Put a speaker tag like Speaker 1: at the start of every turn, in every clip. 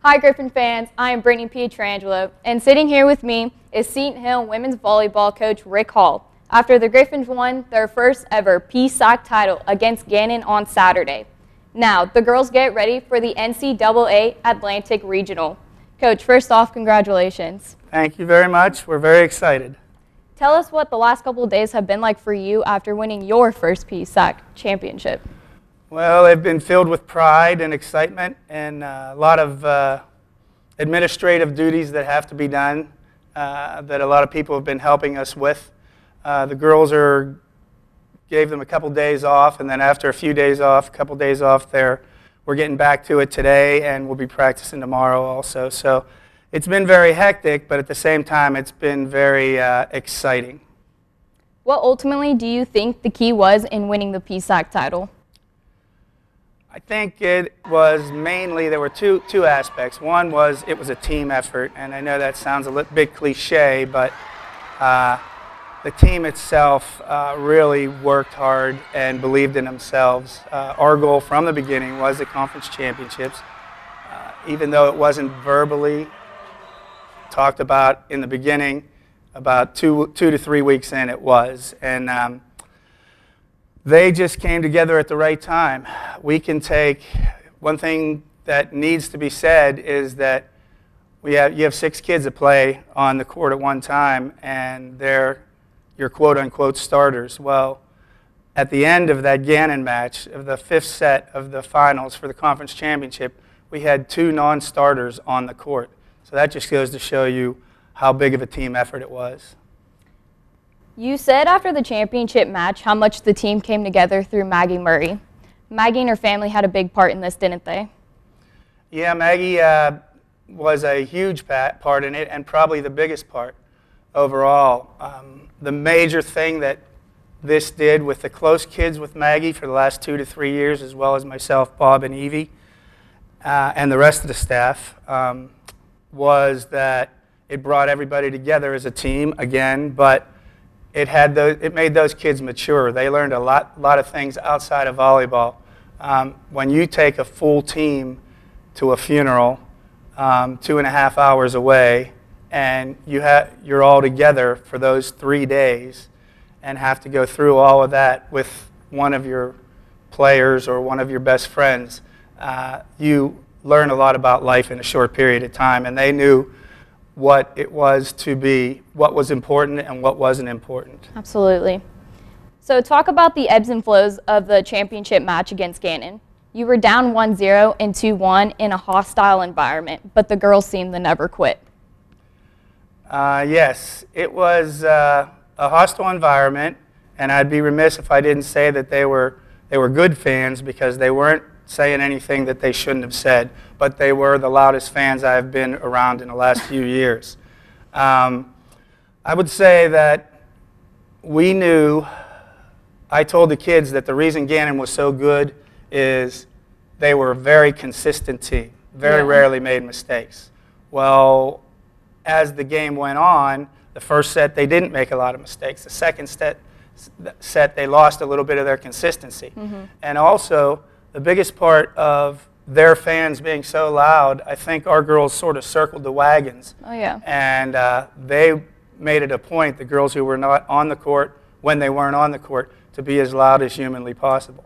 Speaker 1: Hi Griffin fans, I am Brittaney Pietrangelo, and sitting here with me is Seton Hill women's volleyball coach Rick Hall, after the Griffins won their first ever PSAC title against Ganon on Saturday. Now, the girls get ready for the NCAA Atlantic Regional. Coach, first off, congratulations.
Speaker 2: Thank you very much. We're very excited.
Speaker 1: Tell us what the last couple of days have been like for you after winning your first PSAC championship.
Speaker 2: Well, they've been filled with pride and excitement and a lot of administrative duties that have to be done that a lot of people have been helping us with. The girls gave them a couple days off, and then after a few days off, we're getting back to it today, and we'll be practicing tomorrow also. So it's been very hectic, but at the same time, it's been very exciting.
Speaker 1: What ultimately do you think the key was in winning the PSAC title?
Speaker 2: I think it was mainly, there were two aspects. One was it was a team effort, and I know that sounds a bit cliche, but the team itself really worked hard and believed in themselves. Our goal from the beginning was the conference championships, even though it wasn't verbally talked about in the beginning. About two to 3 weeks in, it was, and they just came together at the right time. We can take, one thing that needs to be said is that you have 6 kids that play on the court at one time, and they're your quote-unquote starters. Well, at the end of that Ganon match, of the 5th set of the finals for the conference championship, we had 2 non-starters on the court. So that just goes to show you how big of a team effort it was.
Speaker 1: You said after the championship match how much the team came together through Maggie Murray. Maggie and her family had a big part in this, didn't they?
Speaker 2: Yeah, Maggie was a huge part in it, and probably the biggest part overall. The major thing that this did with the close kids with Maggie for the last 2 to 3 years, as well as myself, Bob, and Evie, and the rest of the staff, was that it brought everybody together as a team again, but it made those kids mature. They learned a lot of things outside of volleyball. When you take a full team to a funeral 2.5 hours away, and you're all together for those 3 days and have to go through all of that with one of your players or one of your best friends, you learn a lot about life in a short period of time, and they knew what it was to be, what was important and what wasn't important.
Speaker 1: Absolutely. So talk about the ebbs and flows of the championship match against Ganon. You were down 1-0 and 2-1 in a hostile environment, but the girls seemed to never quit.
Speaker 2: Yes, it was a hostile environment, and I'd be remiss if I didn't say that they were good fans, because they weren't saying anything that they shouldn't have said, but they were the loudest fans I've been around in the last few years. I would say that I told the kids that the reason Ganon was so good is they were a very consistent team, very rarely made mistakes. Well, as the game went on, the first set they didn't make a lot of mistakes. The second set they lost a little bit of their consistency. Mm-hmm. And also, the biggest part of their fans being so loud, I think our girls sort of circled the wagons.
Speaker 1: Oh, yeah.
Speaker 2: And they made it a point, the girls who were not on the court, when they weren't on the court, to be as loud as humanly possible.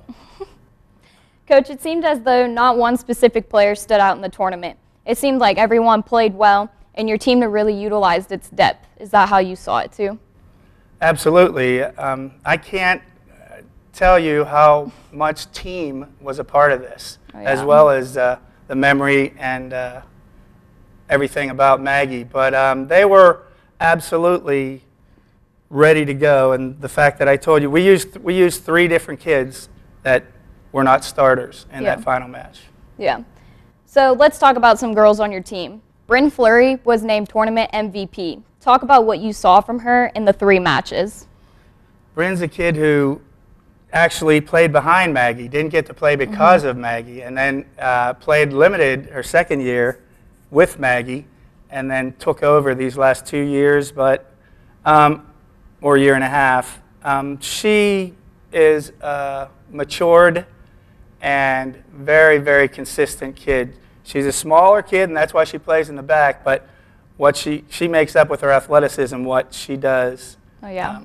Speaker 1: Coach, it seemed as though not one specific player stood out in the tournament. It seemed like everyone played well, and your team really utilized its depth. Is that how you saw it too? Absolutely.
Speaker 2: I can't tell you how much team was a part of this, as well as the memory and everything about Maggie. But they were absolutely ready to go, and the fact that I told you, we used 3 different kids that were not starters in that final match. Yeah.
Speaker 1: So let's talk about some girls on your team. Bryn Fleury was named tournament MVP. Talk about what you saw from her in the 3 matches.
Speaker 2: Bryn's a kid who actually played behind Maggie, didn't get to play because of Maggie, and then played limited her second year with Maggie, and then took over these last 2 years, but or year and a half. She is a matured and very, very consistent kid. She's a smaller kid, and that's why she plays in the back, but what she makes up with her athleticism what she does.
Speaker 1: Oh, yeah.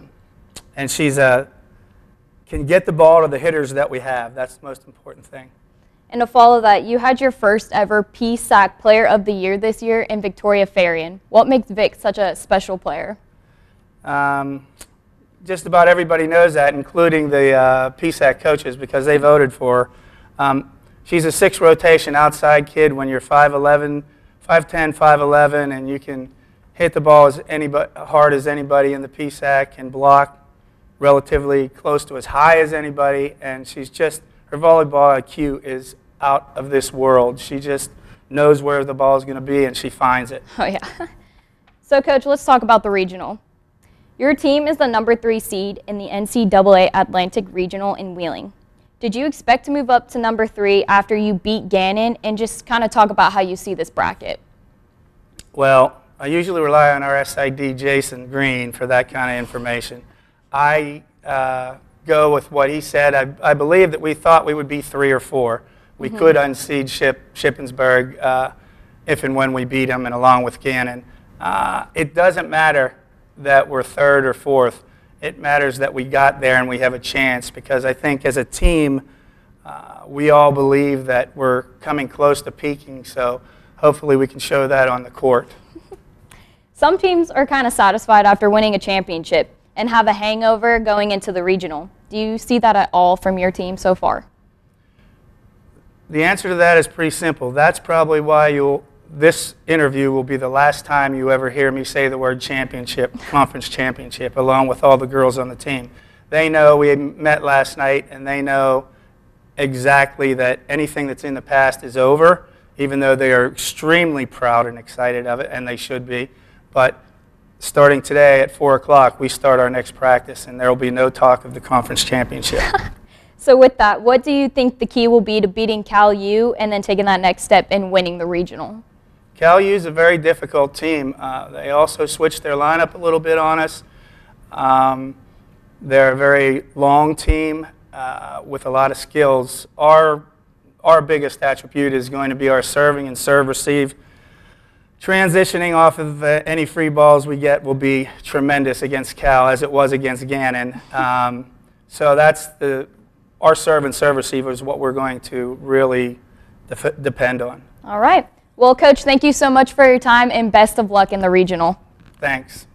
Speaker 2: And she's can get the ball to the hitters that we have. That's the most important thing.
Speaker 1: And to follow that, you had your first ever PSAC Player of the Year this year in Victoria Farion. What makes Vic such a special player?
Speaker 2: Just about everybody knows that, including the PSAC coaches, because they voted for her. She's a 6th rotation outside kid when you're 5'11", 5'10", 5'11", and you can hit the ball as hard as anybody in the PSAC, and block relatively close to as high as anybody, and she's just, her volleyball IQ is out of this world. She just knows where the ball is going to be, and she finds it.
Speaker 1: Oh, yeah. So, Coach, let's talk about the regional. Your team is the number 3 seed in the NCAA Atlantic Regional in Wheeling. Did you expect to move up to number 3 after you beat Ganon, and just kind of talk about how you see this bracket?
Speaker 2: Well, I usually rely on our SID, Jason Green, for that kind of information. I go with what he said. I believe that we thought we would be 3 or 4. We could unseed Shippensburg if and when we beat them, and along with Ganon. It doesn't matter that we're 3rd or 4th. It matters that we got there and we have a chance, because I think as a team, we all believe that we're coming close to peaking, so hopefully we can show that on the court.
Speaker 1: Some teams are kind of satisfied after winning a championship and have a hangover going into the regional. Do you see that at all from your team so far?
Speaker 2: The answer to that is pretty simple. That's probably why this interview will be the last time you ever hear me say the word championship, conference championship, along with all the girls on the team. They know we met last night, and they know exactly that anything that's in the past is over, even though they are extremely proud and excited of it, and they should be. But starting today at 4 o'clock, we start our next practice, and there will be no talk of the conference championship.
Speaker 1: So with that, what do you think the key will be to beating Cal U and then taking that next step in winning the regional?
Speaker 2: Cal U is a very difficult team. They also switched their lineup a little bit on us. They're a very long team with a lot of skills. Our biggest attribute is going to be our serving and serve-receive. Transitioning off of any free balls we get will be tremendous against Cal, as it was against Ganon. So that's our serve and serve-receive is what we're going to really depend on.
Speaker 1: All right. Well, Coach, thank you so much for your time, and best of luck in the regional.
Speaker 2: Thanks.